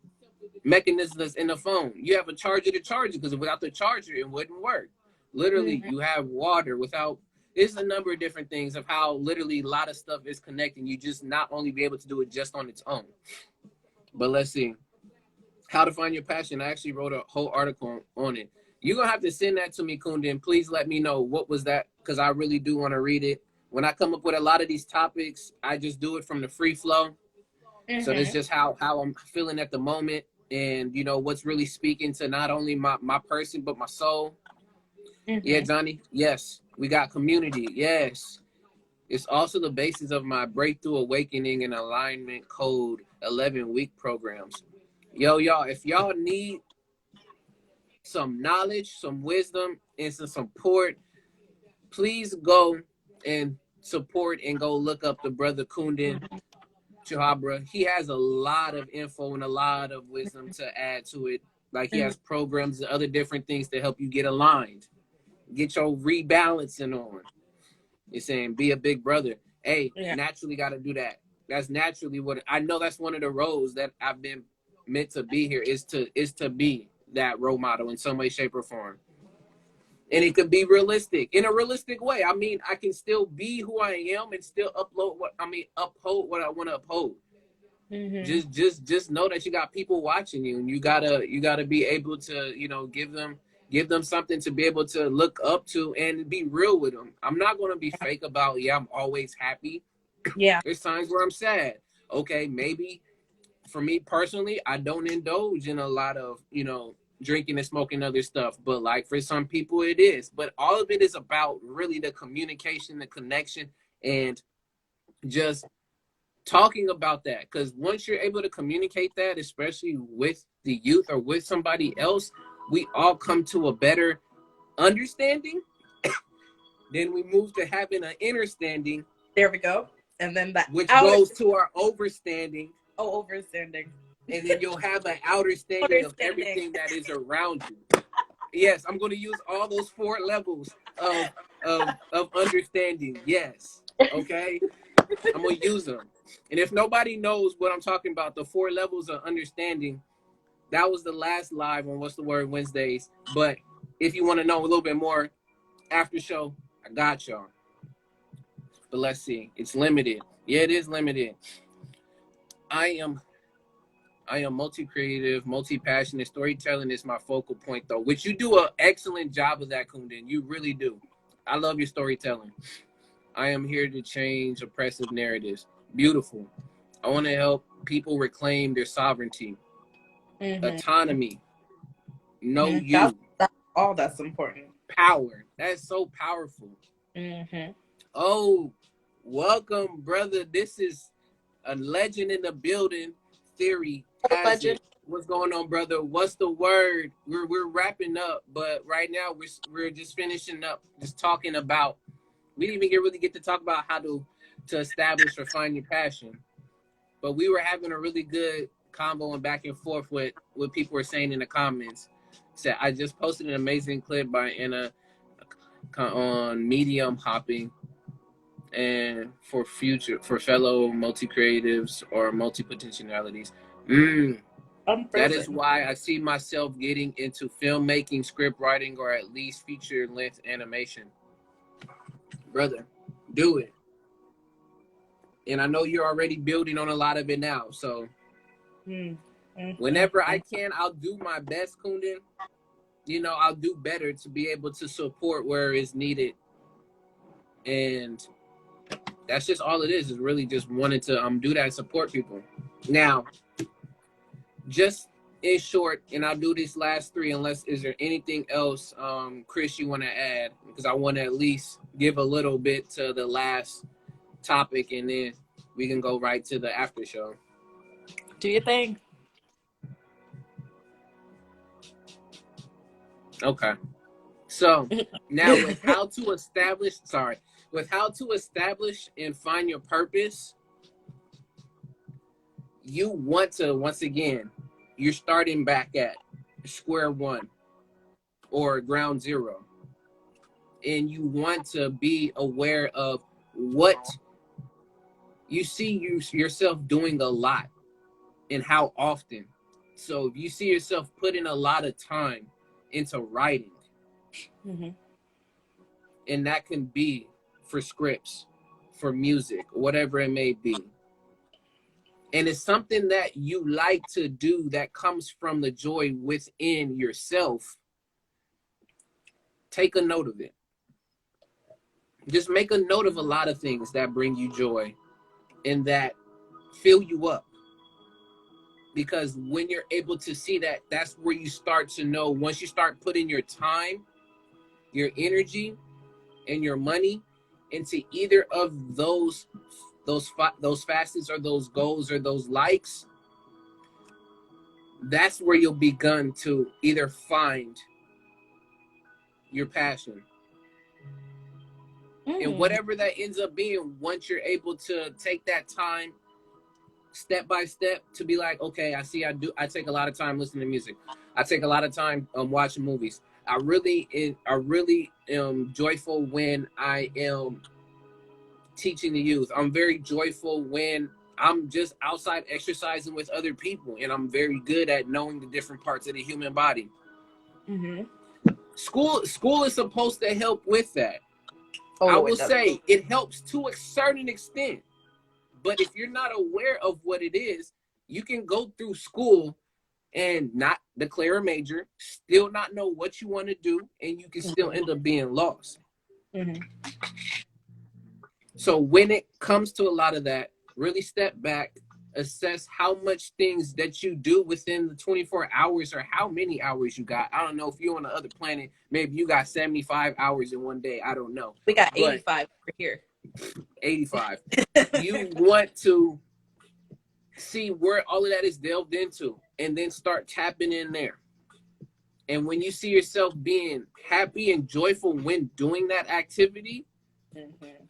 mechanisms in the phone. You have a charger to charge it because without the charger, it wouldn't work. Literally, Mm-hmm. you have water without. There's a number of different things of how literally a lot of stuff is connecting. You just not only be able to do it just on its own. But let's see. How to find your passion. I actually wrote a whole article on it. You're gonna have to send that to me, Kundan. Please let me know what was that, because I really do want to read it. When I come up with a lot of these topics, I just do it from the free flow. So that's Mm-hmm. just how I'm feeling at the moment, and what's really speaking to not only my person but my soul. Yeah, Mm-hmm. Johnny. Yes, we got community. Yes, it's also the basis of my breakthrough awakening and alignment code 11-week programs. Yo, y'all, if y'all need some knowledge, some wisdom, and some support, please go and support and go look up the brother Kundan Chihabra. He has a lot of info and a lot of wisdom to add to it. Like he Mm-hmm. has programs and other different things to help you get aligned, get your rebalancing on. You're saying be a big brother. Hey, Yeah. naturally got to do that. That's naturally what I know. That's one of the roles that I've been meant to be here is to be that role model in some way, shape, or form. And it could be realistic in a realistic way. I mean, I can still be who I am and still uphold what I want to uphold. Mm-hmm. Just know that you got people watching you, and you gotta be able to give them something to be able to look up to and be real with them. I'm not gonna be fake about I'm always happy. Yeah. There's times where I'm sad. Okay, maybe for me personally, I don't indulge in a lot of drinking and smoking other stuff, but like for some people it is. But all of it is about really the communication, the connection, and just talking about that, because once you're able to communicate that, especially with the youth or with somebody else, we all come to a better understanding. Then we move to having an understanding, There we go. And then the which outer. goes to our overstanding, Oh, overstanding. and then you'll have an outer standing of Understanding. everything that is around you. Yes, I'm going to use all those 4 levels of understanding. Yes, okay, I'm going to use them. And if nobody knows what I'm talking about, the 4 levels of understanding, that was the last live on What's the Word Wednesdays. But if you want to know a little bit more after show, I got y'all. But let's see. It's limited. Yeah, it is limited. I am multi-creative, multi-passionate. Storytelling is my focal point, though, which you do an excellent job of that, Kundan. You really do. I love your storytelling. I am here to change oppressive narratives. Beautiful. I want to help people reclaim their sovereignty. autonomy, know Mm-hmm. That's, you, that's all that's important. power. That's so powerful. Mm-hmm. Oh, welcome, brother. This is a legend in the building. Theory has Legend. it. What's going on, brother? What's the word? We're wrapping up, but right now we're just finishing up, just talking about. We didn't even really get to talk about how to establish or find your passion, but we were having a really good combo and back and forth with what people were saying in the comments. So I just posted an amazing clip by Anna on Medium hopping, and for fellow multi creatives or multi potentialities. That is Unfrozen. why I see myself getting into filmmaking, script writing, or at least feature length animation. Brother, do it. And I know you're already building on a lot of it now. So whenever I can, I'll do my best, Kundin. I'll do better to be able to support where it's needed. And that's just all it is really just wanting to do that and support people. Now, just in short, and I'll do these last three unless is there anything else, Chris, you want to add? Because I want to at least give a little bit to the last topic, and then we can go right to the after show. Do you think? Okay. So now with how to establish and find your purpose, you want to, once again, you're starting back at square one or ground zero. And you want to be aware of what you see yourself doing a lot and how often. So if you see yourself putting a lot of time into writing, and that can be for scripts, for music, whatever it may be, and it's something that you like to do that comes from the joy within yourself, take a note of it. Just make a note of a lot of things that bring you joy and that fill you up. Because when you're able to see that, that's where you start to know, once you start putting your time, your energy, and your money into either of those facets or those goals or those likes, that's where you'll begun to either find your passion. And whatever that ends up being, once you're able to take that time step by step to be like, okay, I take a lot of time listening to music. I take a lot of time watching movies. I really am joyful when I am teaching the youth. I'm very joyful when I'm just outside exercising with other people, and I'm very good at knowing the different parts of the human body. School is supposed to help with that. I will say it helps to a certain extent, but if you're not aware of what it is, you can go through school and not declare a major, still not know what you want to do, and you can still end up being lost. So when it comes to a lot of that, really step back, assess how much things that you do within the 24 hours or how many hours you got. I don't know if you're on the other planet, maybe you got 75 hours in one day. I don't know. We got 85 over here. 85. You want to see where all of that is delved into and then start tapping in there. And when you see yourself being happy and joyful when doing that activity,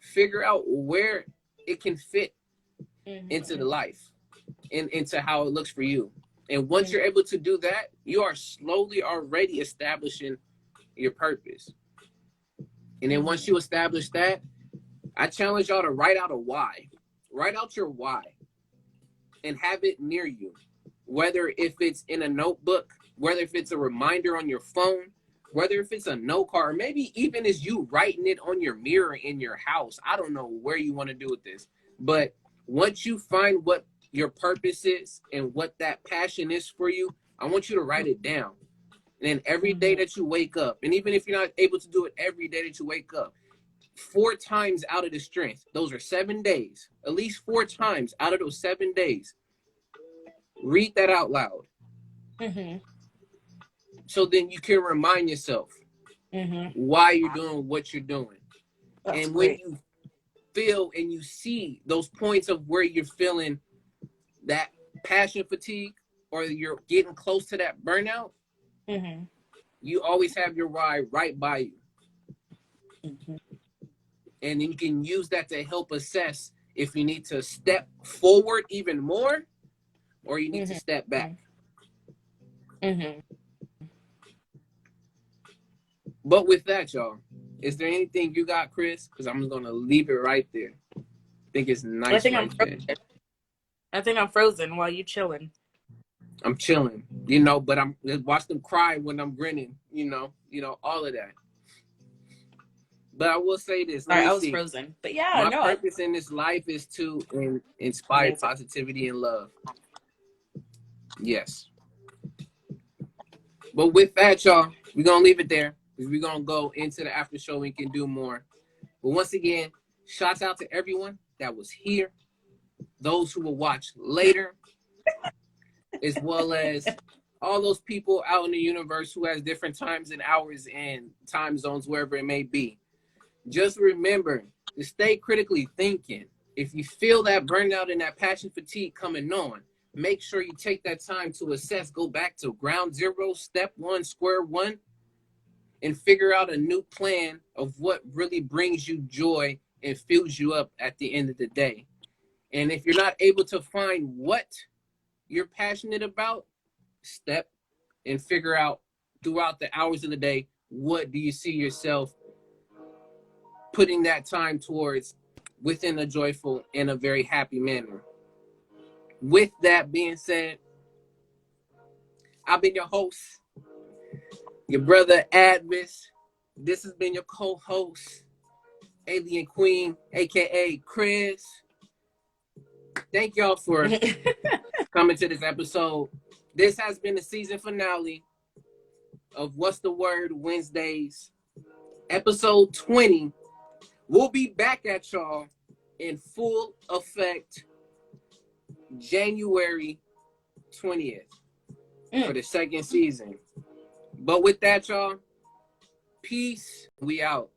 figure out where it can fit into the life and into how it looks for you. And once you're able to do that, you are slowly already establishing your purpose. And then once you establish that, I challenge y'all to write out a why. Write out your why and have it near you. Whether if it's in a notebook, whether if it's a reminder on your phone, whether if it's a note card, maybe even as you writing it on your mirror in your house. I don't know where you want to do with this. But once you find what your purpose is and what that passion is for you, I want you to write it down. And then every day that you wake up, and even if you're not able to do it every day that you wake up, 4 times out of the strength, those are 7 days, at least 4 times out of those 7 days, read that out loud. Mhm. So then you can remind yourself Mhm. why you're doing what you're doing. That's And when great. you feel and you see those points of where you're feeling that passion fatigue or you're getting close to that burnout, Mhm. you always have your why right by you. Mhm. And then you can use that to help assess if you need to step forward even more or you need to Mhm. step back. Mhm. But with that, y'all, is there anything you got, Chris? Because I'm just going to leave it right there. I think it's I nice think I'm right there. frozen. I think I'm frozen while you chilling. I'm chilling, but I'm watch them cry when I'm grinning, all of that. But I will say this. Let Sorry, me I was see. frozen. But yeah, My no, purpose in this life is to inspire amazing. positivity and love. Yes. But with that, y'all, we're going to leave it there because we're going to go into the after show. We can do more. But once again, shouts out to everyone that was here, those who will watch later, as well as all those people out in the universe who has different times and hours and time zones, wherever it may be. Just remember to stay critically thinking. If you feel that burnout and that passion fatigue coming on, make sure you take that time to assess, go back to ground zero, step one, square one, and figure out a new plan of what really brings you joy and fills you up at the end of the day. And if you're not able to find what you're passionate about, step and figure out throughout the hours of the day, what do you see yourself putting that time towards within a joyful and a very happy manner. With that being said, I've been your host, your brother A.D.V.I.S. This has been your co-host, Alien Queen, aka Chris. Thank y'all for coming to this episode. This has been the season finale of What's the Word Wednesdays, episode 20. We'll be back at y'all in full effect January 20th for the second season. But with that, y'all, peace. We out.